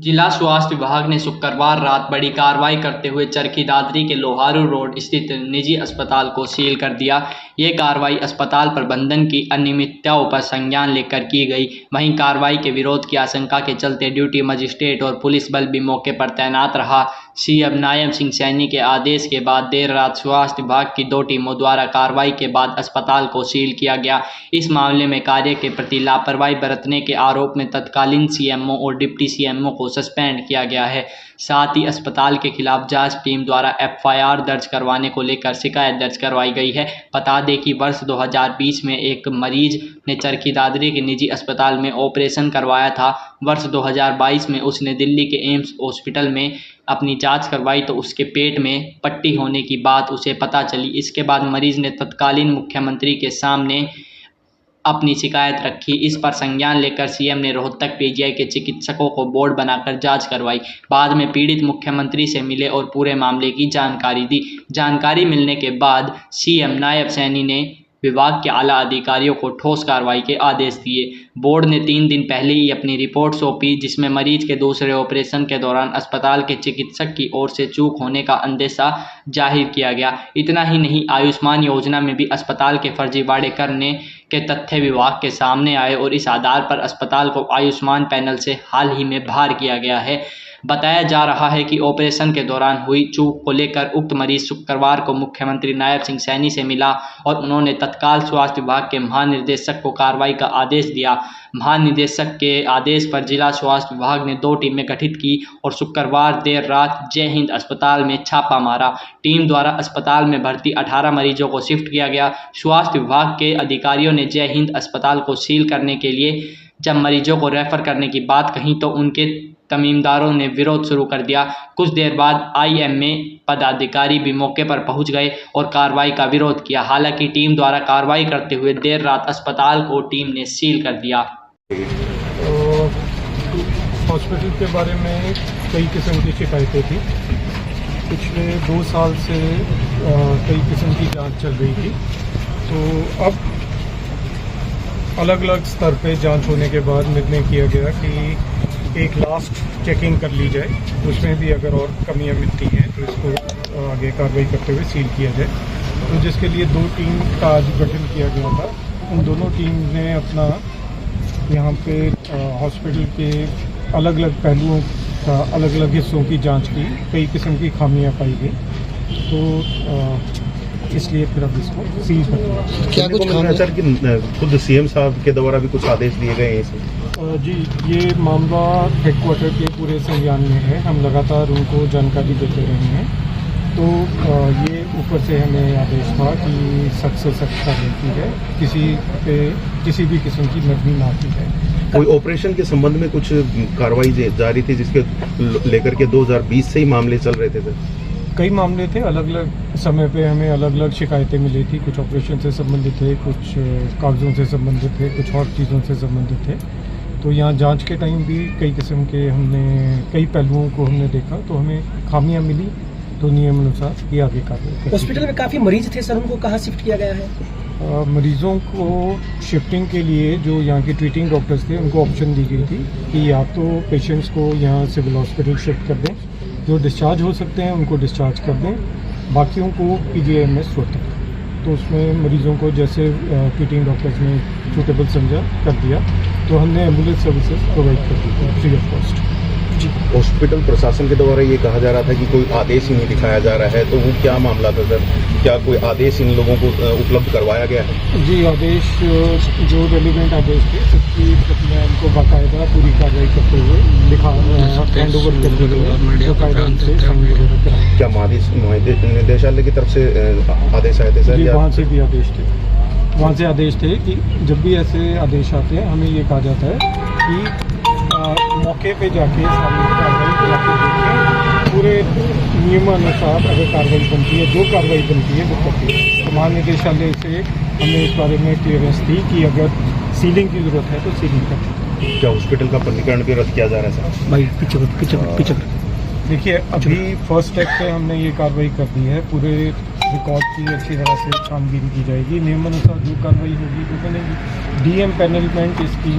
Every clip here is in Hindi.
जिला स्वास्थ्य विभाग ने शुक्रवार रात बड़ी कार्रवाई करते हुए चरखी दादरी के लोहारू रोड स्थित निजी अस्पताल को सील कर दिया। ये कार्रवाई अस्पताल प्रबंधन की अनियमितताओं पर संज्ञान लेकर की गई। वहीं कार्रवाई के विरोध की आशंका के चलते ड्यूटी मजिस्ट्रेट और पुलिस बल भी मौके पर तैनात रहा। सीएम नायब सिंह सैनी के आदेश के बाद देर रात स्वास्थ्य विभाग की 2 टीमों द्वारा कार्रवाई के बाद अस्पताल को सील किया गया। इस मामले में कार्य के प्रति लापरवाही बरतने के आरोप में तत्कालीन सीएमओ और डिप्टी सीएमओ को सस्पेंड किया गया है। साथ ही अस्पताल के खिलाफ जांच टीम द्वारा एफआईआर दर्ज करवाने को लेकर शिकायत दर्ज करवाई गई है। बता दें कि वर्ष 2020 में एक मरीज ने चरखी दादरी के निजी अस्पताल में ऑपरेशन करवाया था। वर्ष 2022 में उसने दिल्ली के एम्स हॉस्पिटल में अपनी जांच करवाई तो उसके पेट में पट्टी होने की बात उसे पता चली। इसके बाद मरीज ने तत्कालीन मुख्यमंत्री के सामने अपनी शिकायत रखी। इस पर संज्ञान लेकर सीएम ने रोहतक पीजीआई के चिकित्सकों को बोर्ड बनाकर जांच करवाई। बाद में पीड़ित मुख्यमंत्री से मिले और पूरे मामले की जानकारी दी। जानकारी मिलने के बाद सीएम नायब सैनी ने विभाग के आला अधिकारियों को ठोस कार्रवाई के आदेश दिए। बोर्ड ने 3 दिन पहले ही अपनी रिपोर्ट सौंपी, जिसमें मरीज के दूसरे ऑपरेशन के दौरान अस्पताल के चिकित्सक की ओर से चूक होने का अंदेशा जाहिर किया गया। इतना ही नहीं, आयुष्मान योजना में भी अस्पताल के फर्जीवाड़े करने के तथ्य विभाग के सामने आए और इस आधार पर अस्पताल को आयुष्मान पैनल से हाल ही में बाहर किया गया है। बताया जा रहा है कि ऑपरेशन के दौरान हुई चूक को लेकर उक्त मरीज शुक्रवार को मुख्यमंत्री नायब सिंह सैनी से मिला और उन्होंने तत्काल स्वास्थ्य विभाग के महानिदेशक को कार्रवाई का आदेश दिया। महानिदेशक के आदेश पर जिला स्वास्थ्य विभाग ने 2 टीमें गठित की और शुक्रवार देर रात जय हिंद अस्पताल में छापा मारा। टीम द्वारा अस्पताल में भर्ती 18 मरीजों को शिफ्ट किया गया। स्वास्थ्य विभाग के अधिकारियों ने जय हिंद अस्पताल को सील करने के लिए जब मरीजों को रेफर करने की बात कही तो उनके तमीमदारों ने विरोध शुरू कर दिया। कुछ देर बाद आईएमए पदाधिकारी भी मौके पर पहुंच गए और कार्रवाई का विरोध किया। हालांकि टीम द्वारा कार्रवाई करते हुए देर रात अस्पताल को टीम ने सील कर दिया। हॉस्पिटल के बारे में कई किस्म की शिकायतें थी। पिछले 2 साल से कई किस्म की जांच चल रही थी। तो अब अलग अलग स्तर पे जांच होने के बाद निर्णय किया गया कि एक लास्ट चेकिंग कर ली जाए, उसमें भी अगर और कमियां मिलती हैं तो इसको आगे कार्रवाई करते हुए सील किया जाए। तो जिसके लिए 2 टीम का आज गठन किया गया था। उन दोनों टीम ने अपना यहाँ पे हॉस्पिटल के अलग अलग पहलुओं का, अलग अलग हिस्सों की जांच की। कई किस्म की खामियां पाई गई, तो इसलिए फिर अब इसको सील कर दिया। क्या कुछ सर कि खुद सीएम साहब के द्वारा भी कुछ आदेश दिए गए हैं इसमें? जी, ये मामला हेडक्वार्टर के पूरे संज्ञान में है। हम लगातार उनको जानकारी देते रहे हैं। तो ये ऊपर से हमें आदेश था कि सख्त से सख्त कार्रवाई की है, किसी पे किसी भी किस्म की नरमी ना की है। कोई ऑपरेशन के संबंध में कुछ कार्रवाई जारी थी जिसके लेकर के 2020 से ही मामले चल रहे थे सर? कई मामले थे, अलग अलग समय पे हमें अलग अलग शिकायतें मिली थी। कुछ ऑपरेशन से संबंधित थे, कुछ कागजों से संबंधित थे, कुछ और चीज़ों से संबंधित थे। तो यहाँ जांच के टाइम भी कई किस्म के कई पहलुओं को हमने देखा, तो हमें खामियां मिली, तो नियम अनुसार ये आगे कार्रवाई। हॉस्पिटल में काफ़ी मरीज थे सर, उनको कहाँ शिफ्ट किया गया है? मरीजों को शिफ्टिंग के लिए जो यहाँ के ट्रीटिंग डॉक्टर्स थे उनको ऑप्शन दी गई थी कि या तो पेशेंट्स को यहाँ सिविल हॉस्पिटल शिफ्ट कर दें, जो डिस्चार्ज हो सकते हैं उनको डिस्चार्ज कर दें, बाकियों को पीजीआईएमएस रोहतक। तो उसमें मरीजों को जैसे ट्रीटिंग डॉक्टर्स ने सूटेबल समझा कर दिया, तो हमने एम्बुलेंस सर्विसेज प्रोवाइड कर दी थी फ्री ऑफ कॉस्ट। हॉस्पिटल प्रशासन के द्वारा ये कहा जा रहा था कि कोई आदेश ही नहीं दिखाया जा रहा है, तो वो क्या मामला था सर? क्या कोई आदेश इन लोगों को उपलब्ध करवाया गया है? जी, आदेश जो रेलिवेंट आदेश थे सबकी प्रतियां इनको बाकायदा पूरी कार्रवाई करते हुए लिखा हैंड ओवर करते हुए क्या महानिदेशालय की तरफ से आदेश आए थे सर? जी, वहाँ से भी आदेश थे। वहाँ से आदेश थे कि जब भी ऐसे आदेश आते हैं हमें ये कहा जाता है कि मौके पे जाके सारी कार्रवाई जाके देखें, पूरे नियमानुसार अगर कार्रवाई बनती है, जो कार्रवाई बनती है वो करती है। तो महानिदेशालय से हमें इस बारे में क्लियरेंस थी कि अगर सीलिंग की ज़रूरत है तो सीलिंग करती है। क्या हॉस्पिटल का पंजीकरण भी रद्द किया जा रहा है सर? भाई पीछे देखिए, अभी फर्स्ट स्टेप पे हमने ये कार्रवाई कर दी है। पूरे रिकॉर्ड की अच्छी तरह से छानबीन की जाएगी, नियमानुसार जो कार्रवाई होगी वो बनेगी। डीएम पैनलमेंट इसकी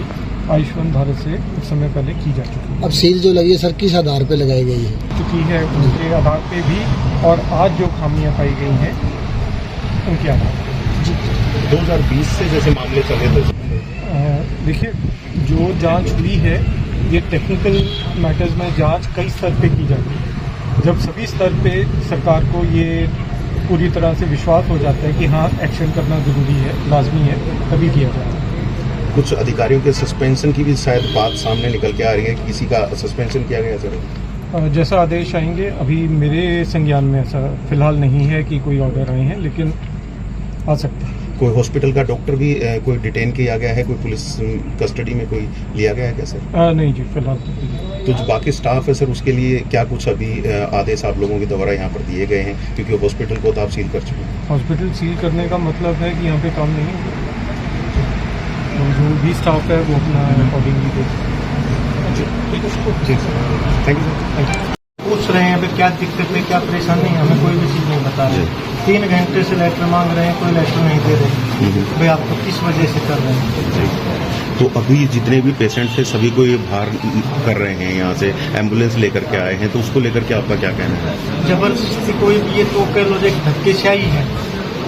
आयुष्मान भारत से कुछ समय पहले की जा चुकी है। अब सील जो लगी है सर किस आधार पे लगाई गई है? चुकी है उनके आधार पे भी, और आज जो खामियां पाई गई हैं उनके आधार पे। 2020 से जैसे मामले चले थे, देखिए जो जांच हुई है ये टेक्निकल मैटर्स में जांच कई स्तर पे की जाती है। जब सभी स्तर पे सरकार को ये पूरी तरह से विश्वास हो जाता है कि हाँ एक्शन करना ज़रूरी है, लाजमी है, तभी किया जाता है। कुछ अधिकारियों के सस्पेंशन की भी शायद बात सामने निकल के आ रही है कि किसी का सस्पेंशन किया गया सर। जैसा आदेश आएंगे, अभी मेरे संज्ञान में ऐसा फिलहाल नहीं है कि कोई ऑर्डर आए हैं, लेकिन आ सकते हैं। कोई हॉस्पिटल का डॉक्टर भी कोई डिटेन किया गया है, कोई पुलिस कस्टडी में कोई लिया गया है क्या सर? नहीं जी, फिलहाल तो जो बाकी स्टाफ है सर उसके लिए क्या कुछ अभी आदेश आप लोगों के द्वारा यहाँ पर दिए गए हैं, क्योंकि हॉस्पिटल को तो आप सील कर चुके हैं। हॉस्पिटल सील करने का मतलब है कि यहाँ पे काम नहीं होगा, तो जो भी स्टाफ है वो अपना अकॉर्डिंगली देखें। Thank you sir. पूछ रहे हैं अभी क्या दिक्कत है, क्या परेशानी है, हमें कोई भी चीज़ नहीं बता रहे। 3 घंटे से लेटर मांग रहे हैं, कोई लेटर नहीं दे रहे। भाई आपको किस वजह से कर रहे हैं? तो अभी जितने भी पेशेंट थे सभी को ये बाहर कर रहे हैं, यहाँ से एम्बुलेंस लेकर के आए हैं, तो उसको लेकर के आपका क्या कहना है? जबरदस्ती कोई भी ये तो कह लो एक धक्केशाही है,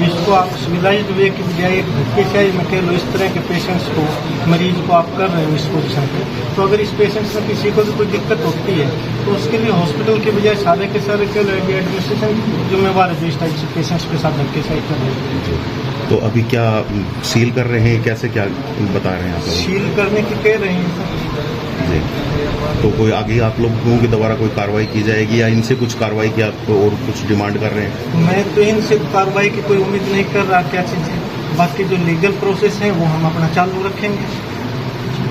इसको आप सिविलाइज्ड वे की बजाय एक धक्केशाही में कह लो, इस तरह के पेशेंट्स को, मरीज को आप कर रहे हो इस पोजिशन पे। तो अगर इस पेशेंट्स में किसी को भी कोई दिक्कत होती है तो उसके लिए हॉस्पिटल के बजाय सारे के सारे कह लो एडमिनिस्ट्रेशन जिम्मेवार है जो इस टाइप से पेशेंट्स के साथ धक्केशाही कर रहे हैं। तो अभी क्या सील कर रहे हैं, कैसे क्या बता रहे हैं आप लोग? सील करने की कह रहे हैं जी। तो कोई आगे आप लोगों के द्वारा कोई कार्रवाई की जाएगी या इनसे कुछ कार्रवाई की आप और कुछ डिमांड कर रहे हैं? मैं तो इनसे कार्रवाई की कोई उम्मीद नहीं कर रहा, क्या चीज़ है। बाकी जो लीगल प्रोसेस है वो हम अपना चालू रखेंगे।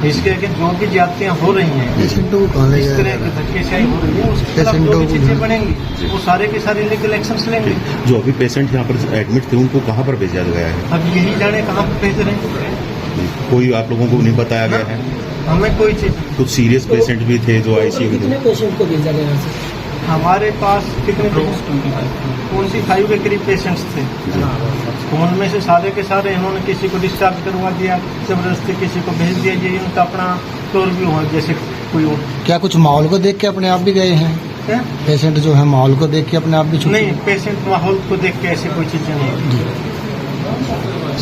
इसके आगे जो भी ज्यादतियाँ हो रही हैं, पेशेंटों को कहाँ ले इस जाया तरह की धक्केशाही हो रही है, उसके खिलाफ जो भी चीज़ें बनेंगी वो सारे के सारे लीगल एक्शन लेंगे। जो अभी पेशेंट यहाँ पर एडमिट थे उनको कहाँ पर भेजा गया है? अब यही जाने कहाँ पर भेज रहे हैं, कोई आप लोगों को नहीं बताया गया है? हमें कोई चीज़। कुछ सीरियस पेशेंट भी थे जो आईसीयू में कितने थे? पेशेंट को भेजा गया है? हमारे पास कितने 25 के करीब पेशेंट्स थे, उनमें से सारे के सारे इन्होंने किसी को डिस्चार्ज करवा दिया, जबरदस्ती किसी को भेज दिया, ये उनका अपना टूर भी हुआ जैसे कोई और। क्या कुछ माहौल को देख के अपने आप भी गए हैं? क्या? पेशेंट जो है माहौल को देख के अपने आप भी छूट? नहीं, पेशेंट माहौल को देख के ऐसी कोई चीज़ें नहीं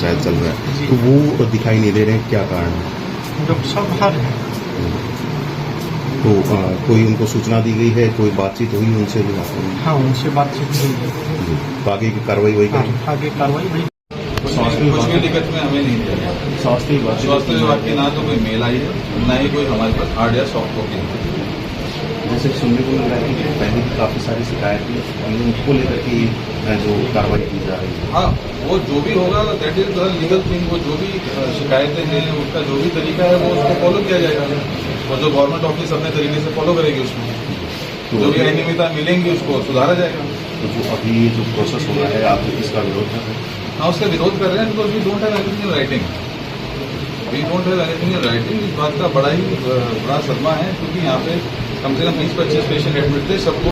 शायद चल रहा है, तो वो दिखाई नहीं दे रहे हैं, क्या कारण है? डॉक्टर साहब बाहर हैं। तो कोई उनको सूचना दी गई है, कोई बातचीत हुई उनसे भी? हाँ, उनसे बातचीत हुई है। तो आगे की कार्रवाई वही करें? हाँ, आगे कार्रवाई हुई। कुछ भी दिक्कत में हमें नहीं दिया गया। स्वास्थ्य विभाग की ना तो कोई मेल आई है, ना ही कोई हमारे पास हार्ड या सॉफ्ट कॉपी है। जैसे सुनने को मिल रहा है कि पहले भी काफ़ी सारी शिकायत थी, उनको लेकर के जो कार्रवाई की जा रही है। हाँ, वो जो भी होगा that is the legal thing. वो जो भी शिकायतें हैं उसका जो भी तरीका है वो उसको फॉलो किया जाएगा, और जो गवर्नमेंट ऑफिस अपने तरीके से फॉलो करेगी उसमें जो भी अनियमितता मिलेंगी उसको सुधारा जाएगा। तो जो अभी जो प्रोसेस हो रहा है आप इसका विरोध कर रहे हैं? हाँ, उसका विरोध कर रहे हैं, because we don't have anything in writing. We don't have anything in writing. इस बात का बड़ा ही बड़ा सदमा है, क्योंकि यहाँ पे कम से कम 20-25 पेशेंट एडमिट थे, सबको